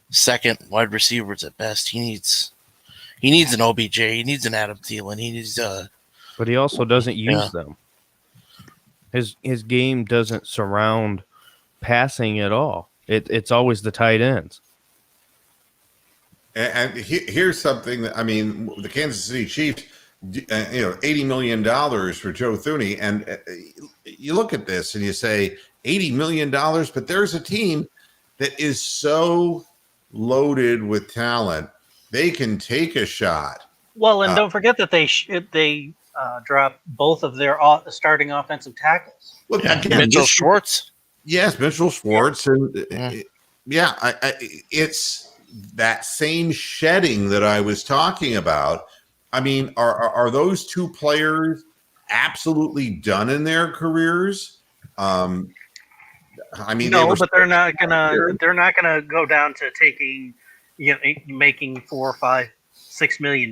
second wide receivers at best. He needs an OBJ. He needs an Adam Thielen. He needs But he also doesn't use them. His game doesn't surround passing at all. It's always the tight ends. And here's something that, I mean, the Kansas City Chiefs, $80 million for Joe Thuney. And you look at this and you say $80 million, but there's a team that is so loaded with talent. They can take a shot. Well, and don't forget that they dropped both of their starting offensive tackles. Well, again, Mitchell Schwartz. Yes, Mitchell Schwartz. And it's that same shedding that I was talking about. I mean, are those two players absolutely done in their careers? I mean, no, but they're not gonna go down to taking, making $4 or $5, $6 million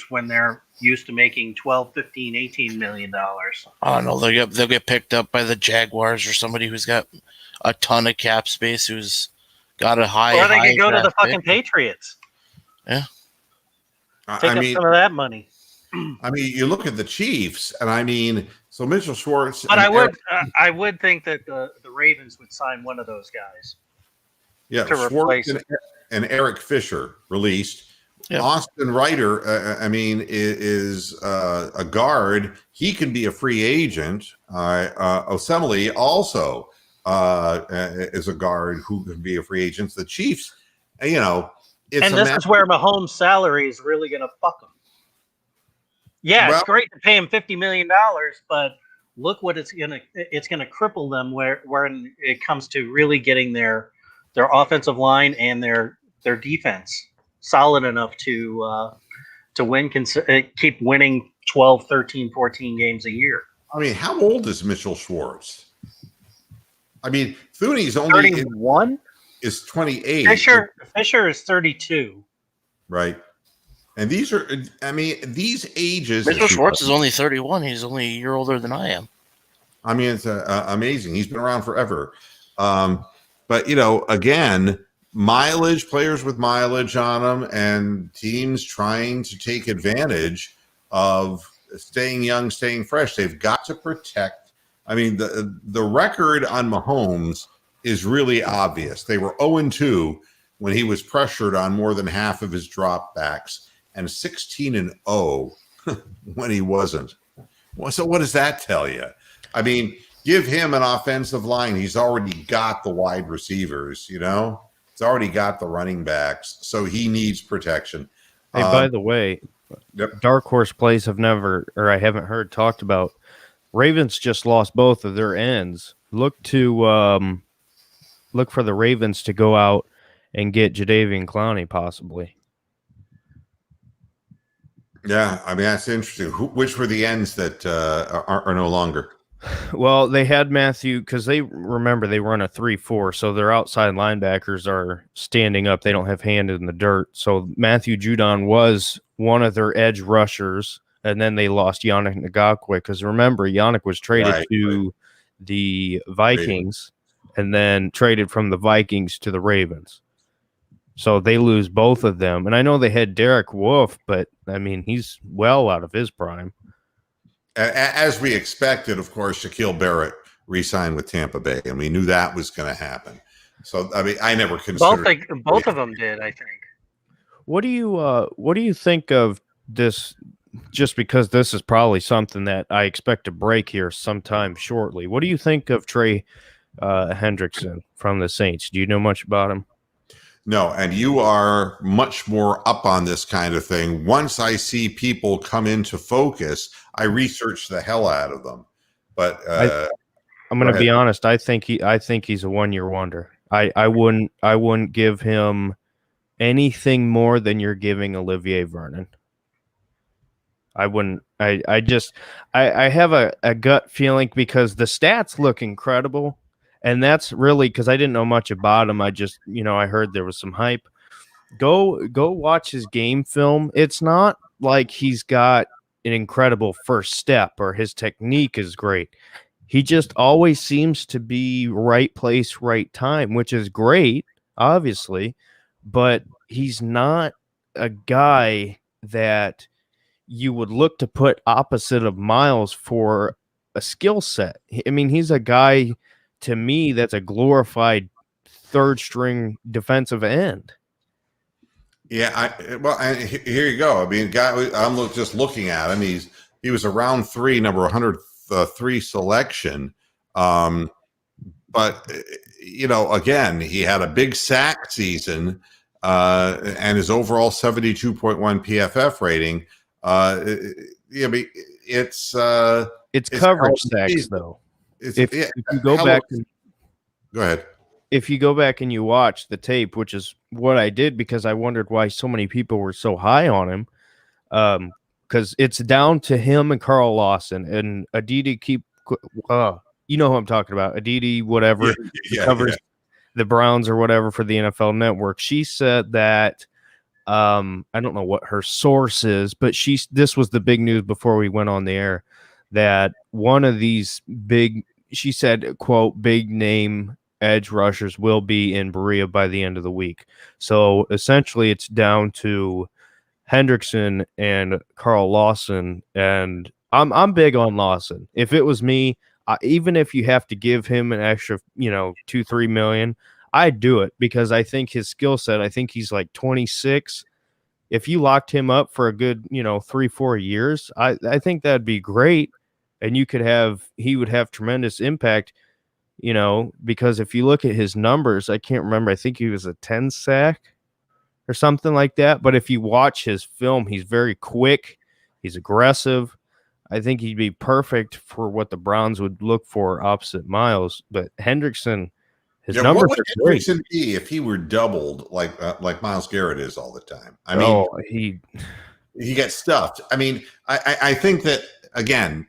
when they're used to making 12, 15, 18 million dollars. Oh no, they'll get picked up by the Jaguars or somebody who's got a ton of cap space, who's got a high. Or they could go to the fucking Patriots. Yeah, take up some of that money. I mean, you look at the Chiefs, and I mean, so Mitchell Schwartz. But I would think that the Ravens would sign one of those guys. Yeah, to Schwartz replace and Eric Fisher released. Yep. Austin Ryder, is a guard. He can be a free agent. Osemele also is a guard who can be a free agent. The Chiefs, this is where Mahomes' salary is really going to fuck him. Yeah, it's great to pay him $50 million, but look what it's gonna cripple them when it comes to really getting their offensive line and their defense solid enough to win, keep winning 12, 13, 14 games a year. I mean, how old is Mitchell Schwartz? I mean, Thuney's only 31. Is 28. Fisher is 32. Right. And these ages. Mitchell Schwartz is only 31. He's only a year older than I am. I mean, it's amazing. He's been around forever. But, again, players with mileage on them, and teams trying to take advantage of staying young, staying fresh. They've got to protect. I mean, the record on Mahomes is really obvious. They were 0-2 when he was pressured on more than half of his dropbacks, and 16-0 when he wasn't. So what does that tell you? I mean, give him an offensive line. He's already got the wide receivers, He's already got the running backs, so he needs protection. Hey, by the way, Yep. dark horse plays have never, or I haven't heard talked about. Ravens just lost both of their ends. Look for the Ravens to go out and get Jadeveon Clowney possibly. Yeah, I mean, that's interesting. Which were the ends that are no longer? Well, they had Matthew because they run a 3-4, so their outside linebackers are standing up. They don't have hand in the dirt. So Matthew Judon was one of their edge rushers, and then they lost Yannick Ngakoue because remember, Yannick was traded to the Vikings and then traded from the Vikings to the Ravens. So they lose both of them. And I know they had Derek Wolfe, but, I mean, he's well out of his prime. As we expected, of course, Shaquille Barrett re-signed with Tampa Bay, and we knew that was going to happen. So, I mean, I never considered both of them did, I think. What do you think of this? Just because this is probably something that I expect to break here sometime shortly. What do you think of Trey Hendrickson from the Saints? Do you know much about him? No, and you are much more up on this kind of thing. Once I see people come into focus, I research the hell out of them. But I'm going to be honest. I think he's a 1-year wonder. I wouldn't give him anything more than you're giving Olivier Vernon. I wouldn't. I have a gut feeling because the stats look incredible. And that's really because I didn't know much about him. I just, I heard there was some hype. Go watch his game film. It's not like he's got an incredible first step or his technique is great. He just always seems to be right place, right time, which is great, obviously. But he's not a guy that you would look to put opposite of Miles for a skill set. I mean, he's a guy, to me, that's a glorified third string defensive end. Yeah, here you go. I mean, I'm just looking at him. He was a round 3, number 103 selection. But again, he had a big sack season, and his overall 72.1 PFF rating. It's coverage sacks, though. If you go back, go ahead. If you go back and you watch the tape, which is what I did because I wondered why so many people were so high on him, because it's down to him and Carl Lawson and Aditi you know who I'm talking about, Aditi, whatever, covers the Browns or whatever for the NFL Network. She said that I don't know what her source is, but this was the big news before we went on the air, that one of these she said, quote, big name edge rushers will be in Berea by the end of the week. So essentially it's down to Hendrickson and Carl Lawson. And I'm big on Lawson. If it was me, even if you have to give him an extra, $2-3 million, I'd do it because I think his skill set, I think he's like 26. If you locked him up for a good, 3-4 years, I think that'd be great. And he would have tremendous impact, because if you look at his numbers, I can't remember. I think he was a 10 sack or something like that. But if you watch his film, he's very quick. He's aggressive. I think he'd be perfect for what the Browns would look for opposite Miles. But Hendrickson, his numbers what would are great. Hendrickson be if he were doubled like Myles Garrett is all the time? I mean, he gets stuffed. I mean, I think that, again,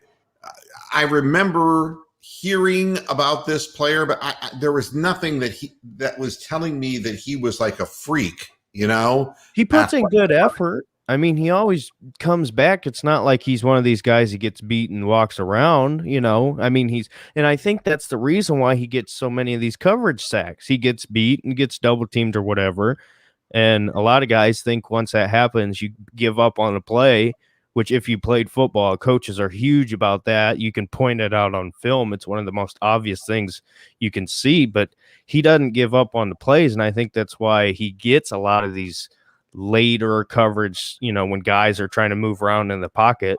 I remember hearing about this player, but there was nothing that was telling me that he was like a freak, He puts in good effort. I mean, he always comes back. It's not like he's one of these guys who gets beat and walks around, you know. I mean, and I think that's the reason why he gets so many of these coverage sacks. He gets beat and gets double teamed or whatever. And a lot of guys think once that happens, you give up on the play, which if you played football, coaches are huge about that. You can point it out on film. It's one of the most obvious things you can see, but he doesn't give up on the plays. And I think that's why he gets a lot of these later coverage, you know, when guys are trying to move around in the pocket.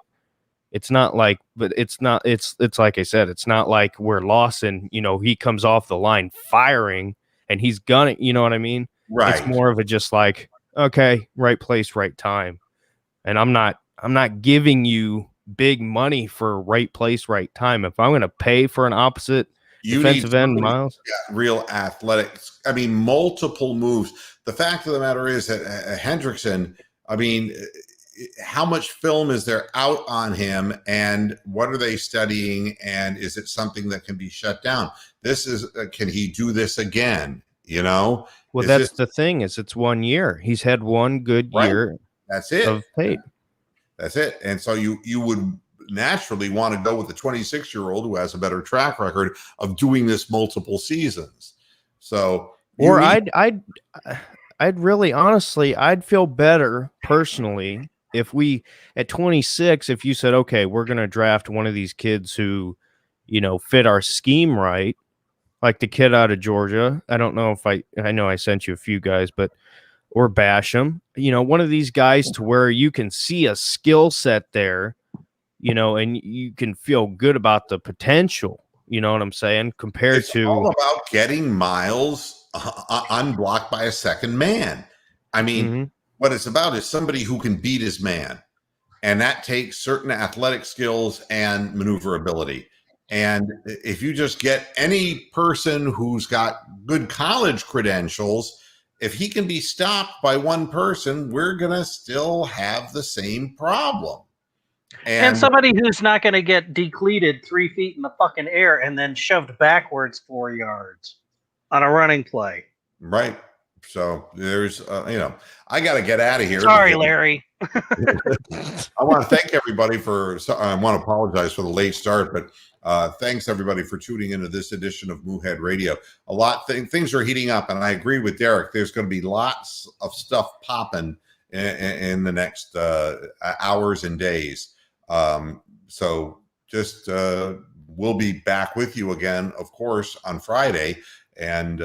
It's not like, but it's like I said, it's not like where Lawson, you know, he comes off the line firing and he's gunning, you know what I mean? Right. It's more of a just like, okay, right place, right time. And I'm not giving you big money for right place, right time. If I'm going to pay for an opposite defensive end, Miles, real athletics. I mean, multiple moves. The fact of the matter is that Hendrickson, I mean, how much film is there out on him and what are they studying? And is it something that can be shut down? Can he do this again? You know? Well, that's the thing is it's 1 year. He's had one good year. That's it. Of tape. That's it. And so you would naturally want to go with the 26-year-old who has a better track record of doing this multiple seasons. So, or I'd really honestly, I'd feel better personally if we at 26, if you said, okay, we're going to draft one of these kids who, you know, fit our scheme right, like the kid out of Georgia. I don't know if I know I sent you a few guys, but or Basham, you know, one of these guys to where you can see a skill set there, you know, and you can feel good about the potential. You know what I'm saying? Compared it's to all about getting Miles unblocked by a second man. I mean, what it's about is somebody who can beat his man, and that takes certain athletic skills and maneuverability. And if you just get any person who's got good college credentials, if he can be stopped by one person, we're gonna still have the same problem. And somebody who's not going to get decleated 3 feet in the fucking air and then shoved backwards 4 yards on a running play. Right. So there's, you know, I got to get out of here. Sorry, Larry. I want to thank everybody I want to apologize for the late start, but thanks everybody for tuning into this edition of Moohead Radio. Things are heating up, and I agree with Derek. There's going to be lots of stuff popping in the next hours and days. So just we'll be back with you again, of course, on Friday. And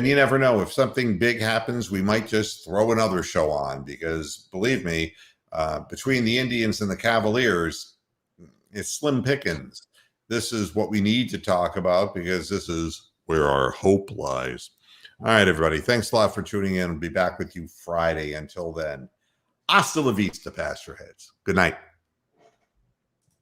you never know, if something big happens, we might just throw another show on, because believe me, between the Indians and the Cavaliers, it's slim pickings. This is what we need to talk about, because this is where our hope lies. All right, everybody. Thanks a lot for tuning in. We'll be back with you Friday. Until then, hasta la vista, Pastor Heads. Good night.